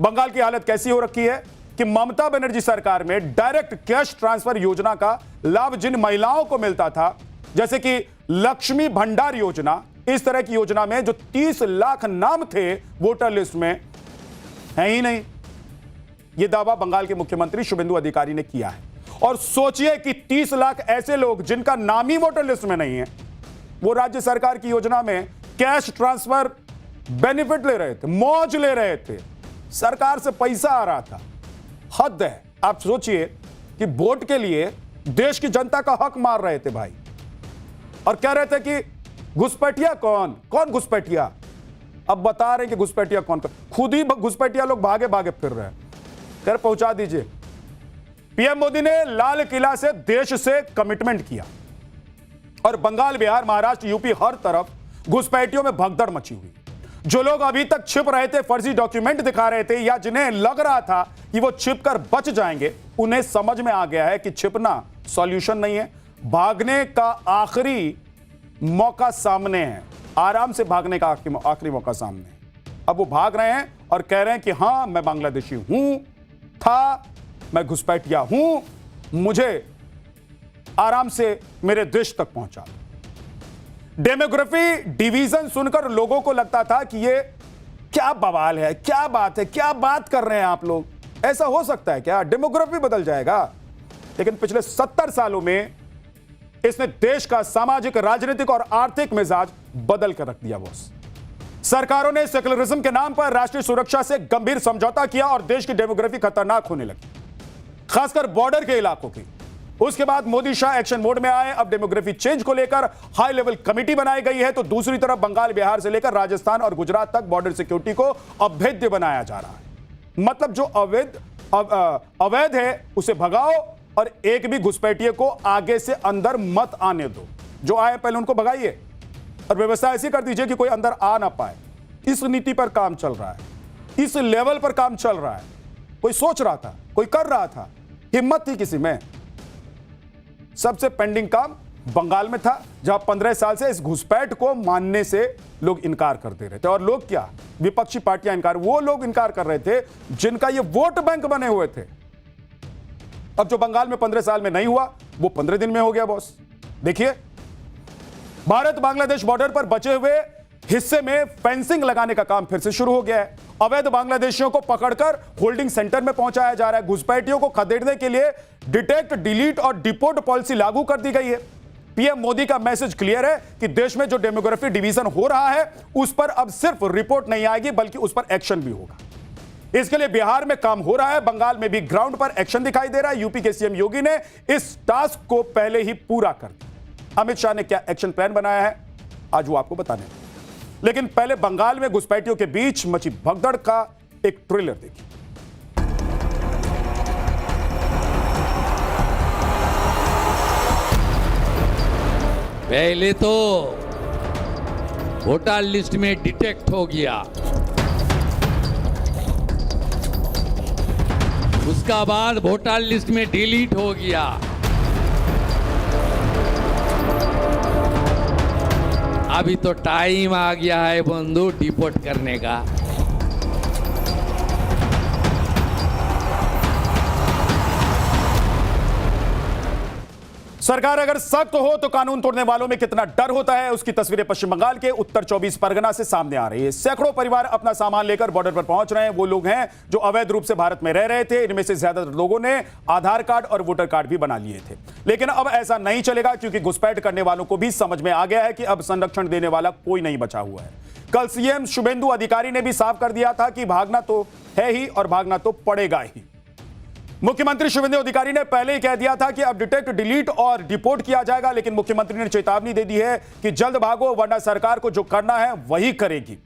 बंगाल की हालत कैसी हो रखी है कि ममता बनर्जी सरकार में डायरेक्ट कैश ट्रांसफर योजना का लाभ जिन महिलाओं को मिलता था, जैसे कि लक्ष्मी भंडार योजना, इस तरह की योजना में जो 30 लाख नाम थे वोटर लिस्ट में, है ही नहीं। यह दावा बंगाल के मुख्यमंत्री शुभेंदु अधिकारी ने किया है। और सोचिए कि 30 लाख ऐसे लोग जिनका नाम ही वोटर लिस्ट में नहीं है, वो राज्य सरकार की योजना में कैश ट्रांसफर बेनिफिट ले रहे थे, मौज ले रहे थे, सरकार से पैसा आ रहा था। हद है। आप सोचिए कि वोट के लिए देश की जनता का हक मार रहे थे भाई, और कह रहे थे कि घुसपैठिया कौन घुसपैठिया। अब बता रहे हैं कि घुसपैठिया कौन, खुद ही घुसपैठिया लोग भागे भागे फिर रहे हैं। कर पहुंचा दीजिए। पीएम मोदी ने लाल किला से देश से कमिटमेंट किया, और बंगाल, बिहार, महाराष्ट्र, यूपी, हर तरफ घुसपैठियों में भगदड़ मची हुई। जो लोग अभी तक छिप रहे थे, फर्जी डॉक्यूमेंट दिखा रहे थे, या जिन्हें लग रहा था कि वो छिप कर बच जाएंगे, उन्हें समझ में आ गया है कि छिपना सॉल्यूशन नहीं है। भागने का आखिरी मौका सामने है, आराम से भागने का आखिरी मौका सामने है। अब वो भाग रहे हैं और कह रहे हैं कि हां, मैं बांग्लादेशी हूं, था, मैं घुसपैठिया हूं, मुझे आराम से मेरे देश तक पहुंचा। डेमोग्राफी डिवीजन सुनकर लोगों को लगता था कि ये क्या बवाल है, क्या बात है, क्या बात कर रहे हैं आप लोग, ऐसा हो सकता है क्या, डेमोग्राफी बदल जाएगा। लेकिन पिछले 70 सालों में इसने देश का सामाजिक, राजनीतिक और आर्थिक मिजाज बदल कर रख दिया। बॉस, सरकारों ने सेकुलरिज्म के नाम पर राष्ट्रीय सुरक्षा से गंभीर समझौता किया और देश की डेमोग्राफी खतरनाक होने लगी, खासकर बॉर्डर के इलाकों की। उसके बाद मोदी शाह एक्शन मोड में आए। अब डेमोग्राफी चेंज को लेकर हाई लेवल कमेटी बनाई गई है, तो दूसरी तरफ बंगाल, बिहार से लेकर राजस्थान और गुजरात तक बॉर्डर सिक्योरिटी को अभेद्य बनाया जा रहा है। मतलब जो अवैध है उसे भगाओ, और एक भी घुसपैठिए को आगे से अंदर मत आने दो। जो आए पहले उनको भगाइए, और व्यवस्था ऐसी कर दीजिए कि कोई अंदर आ ना पाए। इस नीति पर काम चल रहा है, इस लेवल पर काम चल रहा है। कोई सोच रहा था, कोई कर रहा था, हिम्मत थी किसी में। सबसे पेंडिंग काम बंगाल में था, जहां 15 साल से इस घुसपैठ को मानने से लोग इनकार करते रहे थे। और लोग क्या, विपक्षी पार्टियां इनकार, वो लोग इनकार कर रहे थे जिनका ये वोट बैंक बने हुए थे। अब जो बंगाल में 15 साल में नहीं हुआ, वो 15 दिन में हो गया। बॉस देखिए, भारत बांग्लादेश बॉर्डर पर बचे हुए हिस्से में फेंसिंग लगाने का काम फिर से शुरू हो गया है। अवैध बांग्लादेशियों को पकड़कर होल्डिंग सेंटर में पहुंचाया जा रहा है। घुसपैठियों को खदेड़ने के लिए डिटेक्ट, डिलीट और डिपोर्ट पॉलिसी लागू कर दी गई है। पीएम मोदी का मैसेज क्लियर है कि देश में जो डेमोग्राफी डिवीजन हो रहा है, उस पर अब सिर्फ रिपोर्ट नहीं आएगी, बल्कि उस पर एक्शन भी होगा। इसके लिए बिहार में काम हो रहा है, बंगाल में भी ग्राउंड पर एक्शन दिखाई दे रहा है। यूपी के सीएम योगी ने इस टास्क को पहले ही पूरा कर दिया। अमित शाह ने क्या एक्शन प्लान बनाया है, आज वो आपको बताने हैं। लेकिन पहले बंगाल में घुसपैठियों के बीच मची भगदड़ का एक ट्रेलर देखिए। पहले तो वोटर लिस्ट में डिटेक्ट हो गया, उसका बाद वोटर लिस्ट में डिलीट हो गया, अभी तो टाइम आ गया है बंधु डिपोर्ट करने का। सरकार अगर सख्त हो तो कानून तोड़ने वालों में कितना डर होता है, उसकी तस्वीरें पश्चिम बंगाल के उत्तर 24 परगना से सामने आ रही है। सैकड़ों परिवार अपना सामान लेकर बॉर्डर पर पहुंच रहे हैं। वो लोग हैं जो अवैध रूप से भारत में रह रहे थे। इनमें से ज्यादातर लोगों ने आधार कार्ड और वोटर कार्ड भी बना लिए थे। लेकिन अब ऐसा नहीं चलेगा, क्योंकि घुसपैठ करने वालों को भी समझ में आ गया है कि अब संरक्षण देने वाला कोई नहीं बचा हुआ है। कल सीएम शुभेंदु अधिकारी ने भी साफ कर दिया था कि भागना तो है ही और भागना तो पड़ेगा ही। मुख्यमंत्री शुभेंदु अधिकारी ने पहले ही कह दिया था कि अब डिटेक्ट, डिलीट और डिपोर्ट किया जाएगा, लेकिन मुख्यमंत्री ने चेतावनी दे दी है कि जल्द भागो, वरना सरकार को जो करना है वही करेगी।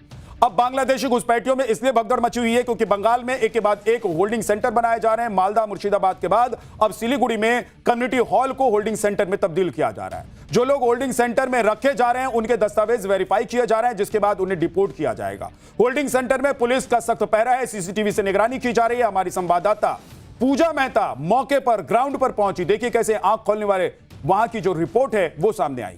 अब बांग्लादेशी घुसपैठियों में इसलिए भगदड़ मची हुई है क्योंकि बंगाल में एक के बाद एक होल्डिंग सेंटर बनाए जा रहे हैं। मालदा, मुर्शिदाबाद के बाद अब सिलीगुड़ी में कम्युनिटी हॉल को होल्डिंग सेंटर में तब्दील किया जा रहा है। जो लोग होल्डिंग सेंटर में रखे जा रहे हैं उनके दस्तावेज वेरीफाई किए जा रहे हैं, जिसके बाद उन्हें डिपोर्ट किया जाएगा। होल्डिंग सेंटर में पुलिस का सख्त पहरा है, सीसीटीवी से निगरानी की जा रही है। हमारी संवाददाता पूजा मेहता मौके पर, ग्राउंड पर पहुंची। देखिए कैसे आंख खोलने वाले वहां की जो रिपोर्ट है वो सामने आई।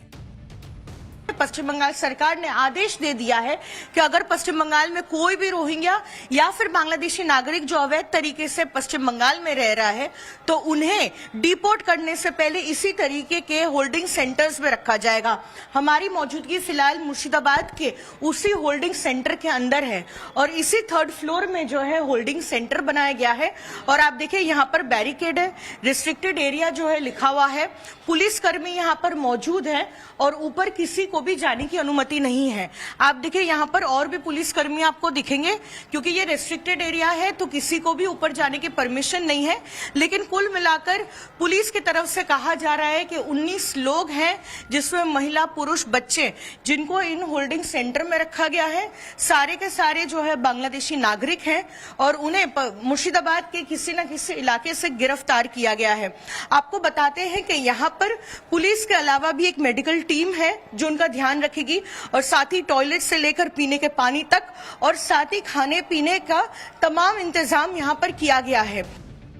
पश्चिम बंगाल सरकार ने आदेश दे दिया है कि अगर पश्चिम बंगाल में कोई भी रोहिंग्या या फिर बांग्लादेशी नागरिक जो अवैध तरीके से पश्चिम बंगाल में रह रहा है तो उन्हें डिपोर्ट करने से पहले इसी तरीके के होल्डिंग सेंटर्स में रखा जाएगा। हमारी मौजूदगी फिलहाल मुर्शिदाबाद के उसी होल्डिंग सेंटर के अंदर है और इसी 3rd फ्लोर में जो है होल्डिंग सेंटर बनाया गया है। और आप देखिए यहाँ पर बैरिकेड है, रिस्ट्रिक्टेड एरिया जो है लिखा हुआ है, पुलिसकर्मी यहाँ पर मौजूद है और ऊपर किसी को भी जाने की अनुमति नहीं है। आप देखिए यहाँ पर और भी पुलिसकर्मी आपको दिखेंगे क्योंकि ये रेस्ट्रिक्टेड एरिया है तो किसी को भी ऊपर जाने की परमिशन नहीं है। लेकिन कुल मिलाकर पुलिस की तरफ से कहा जा रहा है कि 19 लोग हैं जिसमें महिला, पुरुष, बच्चे जिनको इन होल्डिंग सेंटर में रखा गया है। सारे के सारे जो है बांग्लादेशी नागरिक हैं और उन्हें मुर्शिदाबाद के किसी न किसी इलाके से गिरफ्तार किया गया है। आपको बताते हैं कि यहाँ पर पुलिस के अलावा भी एक मेडिकल टीम है जो उनका ध्यान रखेगी और साथ ही टॉयलेट से लेकर पीने के पानी तक और साथ ही खाने पीने का तमाम इंतजाम यहाँ पर किया गया है।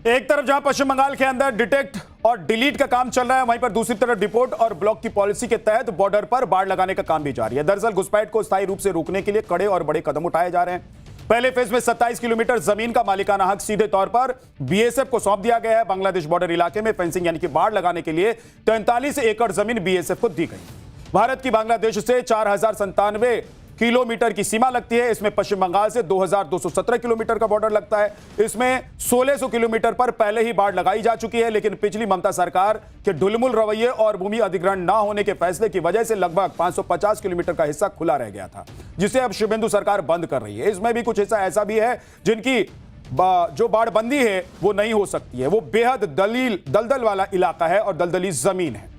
एक तरफ जहां पश्चिम बंगाल के अंदर डिटेक्ट और डिलीट का काम चल रहा है, वहीं पर दूसरी तरफ डिपोर्ट और ब्लॉक की पॉलिसी के तहत बॉर्डर पर बाड़ लगाने का काम भी जारी है। दरअसल घुसपैठ को स्थायी रूप से रोकने के लिए कड़े और बड़े कदम उठाए जा रहे हैं। पहले फेज में 27 किलोमीटर जमीन का मालिकाना हक सीधे तौर पर बीएसएफ को सौंप दिया गया है। बांग्लादेश बॉर्डर इलाके में फेंसिंग यानी कि बाड़ लगाने के लिए 43 एकड़ जमीन बीएसएफ को दी गई। भारत की बांग्लादेश से 4097 किलोमीटर की सीमा लगती है। इसमें पश्चिम बंगाल से 2217 किलोमीटर का बॉर्डर लगता है। इसमें 1600 किलोमीटर पर पहले ही बाड़ लगाई जा चुकी है, लेकिन पिछली ममता सरकार के ढुलमुल रवैये और भूमि अधिग्रहण न होने के फैसले की वजह से लगभग 550 किलोमीटर का हिस्सा खुला रह गया था, जिसे अब शुभेंदु सरकार बंद कर रही है। इसमें भी कुछ हिस्सा ऐसा भी है जिनकी जो बाड़बंदी है वो नहीं हो सकती है। वो बेहद दलदल वाला इलाका है और दलदली जमीन है।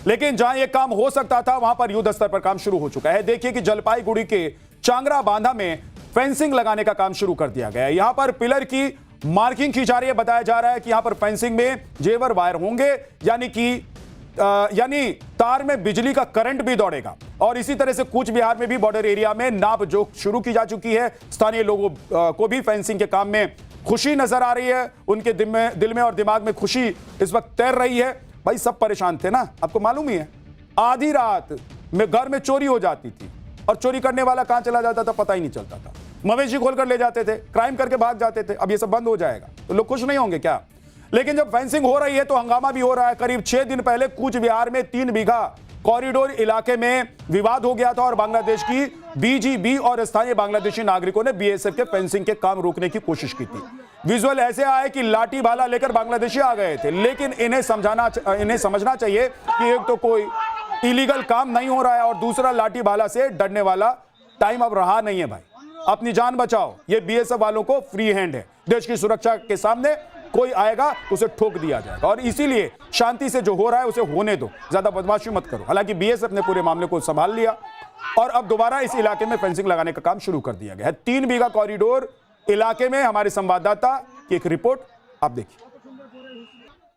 लेकिन जहां यह काम हो सकता था वहां पर युद्ध स्तर पर काम शुरू हो चुका है। देखिए कि जलपाईगुड़ी के चांगरा बांधा में फेंसिंग लगाने का काम शुरू कर दिया गया है। यहां पर पिलर की मार्किंग की जा रही है। बताया जा रहा है कि यहां पर फेंसिंग में जेवर वायर होंगे, यानी तार में बिजली का करंट भी दौड़ेगा। और इसी तरह से कूच बिहार में भी बॉर्डर एरिया में नाप जोख शुरू की जा चुकी है। स्थानीय लोगों को भी फेंसिंग के काम में खुशी नजर आ रही है। उनके दिल में और दिमाग में खुशी इस वक्त तैर रही है। भाई सब परेशान थे ना, आपको मालूम ही है। आधी रात में घर में चोरी हो जाती थी और चोरी करने वाला कहां चला जाता था पता ही नहीं चलता था। मवेशी खोलकर ले जाते थे, क्राइम करके भाग जाते थे। अब ये सब बंद हो जाएगा तो लोग खुश नहीं होंगे क्या? लेकिन जब फेंसिंग हो रही है तो हंगामा भी हो रहा है। करीब 6 दिन पहले कूच बिहार में 3 बीघा कॉरिडोर इलाके में विवाद हो गया था और बांग्लादेश की बीजीबी और स्थानीय बांग्लादेशी नागरिकों ने बीएसएफ के फेंसिंग के काम रोकने की कोशिश की थी। विजुअल ऐसे आए कि लाठी भाला लेकर बांग्लादेशी आ गए थे। लेकिन इन्हें समझना चाहिए कि एक तो कोई इलीगल काम नहीं हो रहा है और दूसरा लाठी भाला से डरने वाला टाइम अब रहा नहीं है। भाई अपनी जान बचाओ, ये बीएसएफ वालों को फ्री हैंड है। देश की सुरक्षा के सामने कोई आएगा उसे ठोक दिया जाएगा और इसीलिए शांति से जो हो रहा है उसे होने दो, ज्यादा बदमाशी मत करो। हालांकि बीएसएफ ने पूरे मामले को संभाल लिया और अब दोबारा इस इलाके में फेंसिंग लगाने का काम शुरू कर दिया गया है। 3 बीघा कॉरिडोर इलाके में हमारे संवाददाता की एक रिपोर्ट आप देखिए।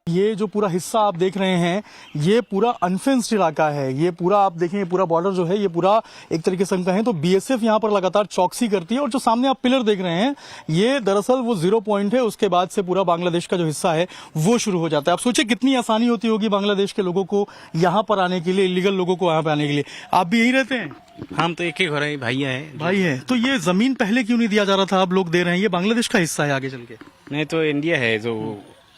ये जो पूरा हिस्सा आप देख रहे हैं ये पूरा अनफेंस्ड इलाका है। ये पूरा आप देखें, पूरा बॉर्डर जो है ये पूरा एक तरीके से हम कहें तो बीएसएफ यहाँ पर लगातार चौकसी करती है। और जो सामने आप पिलर देख रहे हैं ये दरअसल वो 0 पॉइंट है, उसके बाद से पूरा बांग्लादेश का जो हिस्सा है वो शुरू हो जाता है। आप सोचिए कितनी आसानी होती होगी बांग्लादेश के लोगों को यहाँ पर आने के लिए, इलीगल लोगों को यहाँ पे आने के लिए। आप भी यही रहते हैं? हम तो एक ही घर है, भैया है। भाई है तो ये जमीन पहले क्यों नहीं दिया जा रहा था? आप लोग दे रहे हैं, ये बांग्लादेश का हिस्सा है आगे चल के। नहीं तो इंडिया है जो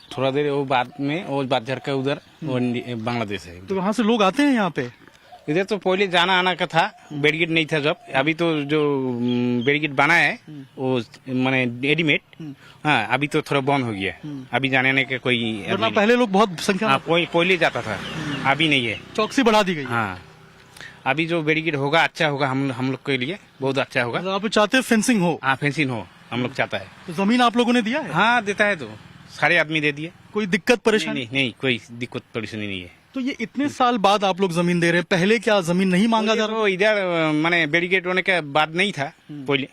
थोड़ा देर वो बाद में वो बात झड़का उधर वो बांग्लादेश है। तो वहाँ से लोग आते हैं यहाँ पे? इधर तो पहले जाना आना का था, बैरिकेड नहीं था जब। अभी तो जो बैरिकेड बना है वो माने रेडीमेड, हाँ अभी तो थोड़ा बंद हो गया। अभी जाने आने का कोई पहले लोग बहुत संख्या में कोई पहले जाता था, अभी नहीं है। चौकसी बढ़ा दी गई। हाँ अभी जो बैरिकेड होगा अच्छा होगा, हम लोग के लिए बहुत अच्छा होगा। आप चाहते हैं फेंसिंग हो? हाँ फेंसिंग हो, हम लोग चाहता है। तो जमीन आप लोगों ने दिया है? हाँ देता है, तो सारे आदमी दे दिए। कोई दिक्कत परेशानी? नहीं कोई दिक्कत परेशानी नहीं है। तो ये इतने साल बाद आप लोग जमीन दे रहे हैं, पहले क्या जमीन नहीं मांगा जा रहा? तो इधर माने बैरिकेड होने के बाद नहीं था पहले,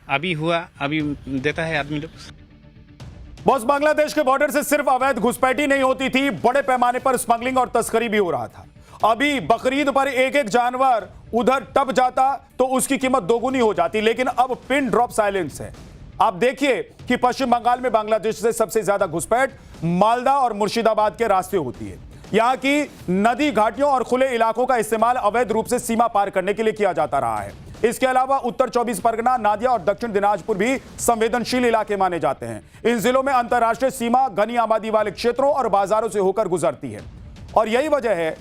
अभी हुआ, अभी देता है आदमी लोग। बॉस, बांग्लादेश के बॉर्डर से सिर्फ अवैध घुसपैठी नहीं होती थी, बड़े पैमाने पर स्मगलिंग और तस्करी भी हो रहा था। अभी बकरीद पर एक एक जानवर उधर टप जाता तो उसकी कीमत दोगुनी हो जाती, लेकिन अब पिन ड्रॉप साइलेंस है। आप देखिए कि पश्चिम बंगाल में बांग्लादेश से सबसे ज्यादा घुसपैठ मालदा और मुर्शिदाबाद के रास्ते होती है। यहां की नदी घाटियों और खुले इलाकों का इस्तेमाल अवैध रूप से सीमा पार करने के लिए किया जाता रहा है। इसके अलावा उत्तर 24 परगना, नादिया और दक्षिण दिनाजपुर भी संवेदनशील इलाके माने जाते हैं। इन जिलों में अंतर्राष्ट्रीय सीमा घनी आबादी वाले क्षेत्रों और बाजारों से होकर गुजरती है और यही वजह है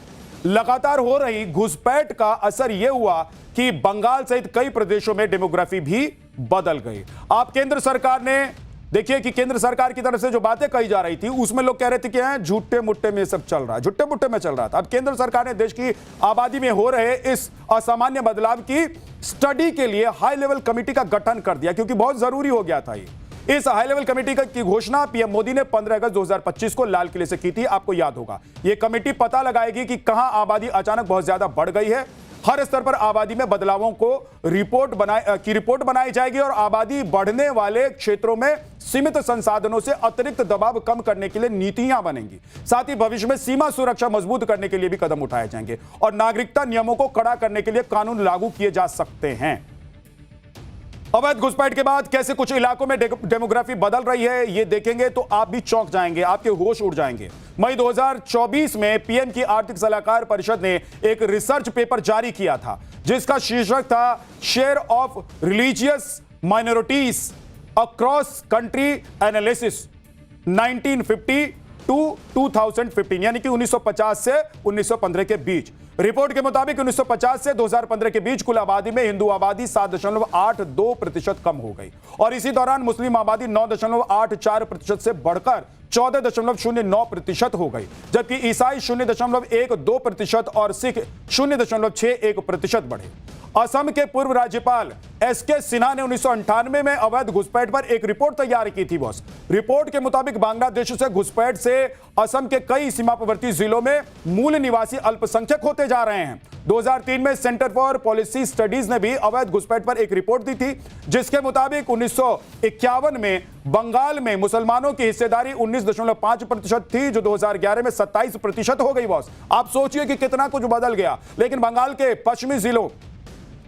लगातार हो रही घुसपैठ का असर यह हुआ कि बंगाल सहित कई प्रदेशों में डेमोग्राफी भी बदल गई। आप केंद्र सरकार ने देखिए कि केंद्र सरकार की तरफ से जो बातें कही जा रही थी उसमें लोग कह रहे थे कि झूठे मुट्ठे में सब चल रहा है, झूठे मुट्ठे में चल रहा था। अब केंद्र सरकार ने देश की आबादी में हो रहे इस असामान्य बदलाव की स्टडी के लिए हाई लेवल कमेटी का गठन कर दिया, क्योंकि बहुत जरूरी हो गया था ये। इस हाई लेवल कमेटी की घोषणा पीएम मोदी ने 15 अगस्त 2025 को लाल किले से की थी, आपको याद होगा। यह कमेटी पता लगाएगी कि कहां आबादी अचानक बहुत ज्यादा बढ़ गई है। हर स्तर पर आबादी में बदलावों को रिपोर्ट बनाई जाएगी और आबादी बढ़ने वाले क्षेत्रों में सीमित संसाधनों से अतिरिक्त दबाव कम करने के लिए नीतियां बनेंगी। साथ ही भविष्य में सीमा सुरक्षा मजबूत करने के लिए भी कदम उठाए जाएंगे और नागरिकता नियमों को कड़ा करने के लिए कानून लागू किए जा सकते हैं। अवैध घुसपैठ के बाद कैसे कुछ इलाकों में डेमोग्राफी बदल रही है ये देखेंगे तो आप भी चौंक जाएंगे, आपके होश उड़ जाएंगे। मई 2024 में पीएम की आर्थिक सलाहकार परिषद ने एक रिसर्च पेपर जारी किया था जिसका शीर्षक था share of religious minorities across country analysis 1950 to 2015, यानी कि 1950 से 1915 के बीच। रिपोर्ट के मुताबिक 1950 से 2015 के बीच कुल आबादी में हिंदू आबादी 7.82% कम हो गई और इसी दौरान मुस्लिम आबादी 9.84% से बढ़कर 14.09% हो गई, जबकि ईसाई 0.12% और सिख 0.61% बढ़े। असम के पूर्व राज्यपाल एसके सिन्हा ने 1998 में अवैध घुसपैठ पर एक रिपोर्ट तैयार की थी बॉस। रिपोर्ट के मुताबिक बांग्लादेश से घुसपैठ से असम के कई सीमावर्ती जिलों में मूल निवासी अल्पसंख्यक होते जा रहे हैं। 2003 में सेंटर फॉर पॉलिसी स्टडीज ने भी अवैध घुसपैठ पर एक रिपोर्ट दी थी जिसके मुताबिक 1951 में बंगाल में मुसलमानों की हिस्सेदारी 19.5% थी, जो 2011 में 27% हो गई बॉस। आप सोचिए कि कितना कुछ बदल गया। लेकिन बंगाल के पश्चिमी जिलों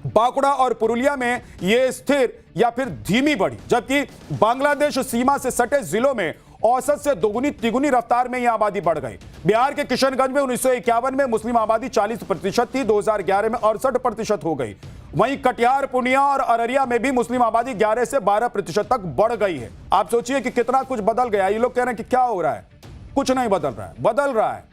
बांकुड़ा और पुरुलिया में यह स्थिर या फिर धीमी बढ़ी, जबकि बांग्लादेश सीमा से सटे जिलों में औसत से दोगुनी तिगुनी रफ्तार में यह आबादी बढ़ गई। बिहार के किशनगंज में 1951 में मुस्लिम आबादी 40% थी, 2011 में 68% हो गई। वहीं कटिहार, पूर्णिया और अररिया में भी मुस्लिम आबादी 11 से 12% तक बढ़ गई है। आप सोचिए कि कितना कुछ बदल गया। ये लोग कह रहे हैं कि क्या हो रहा है, कुछ नहीं बदल रहा है, बदल रहा है।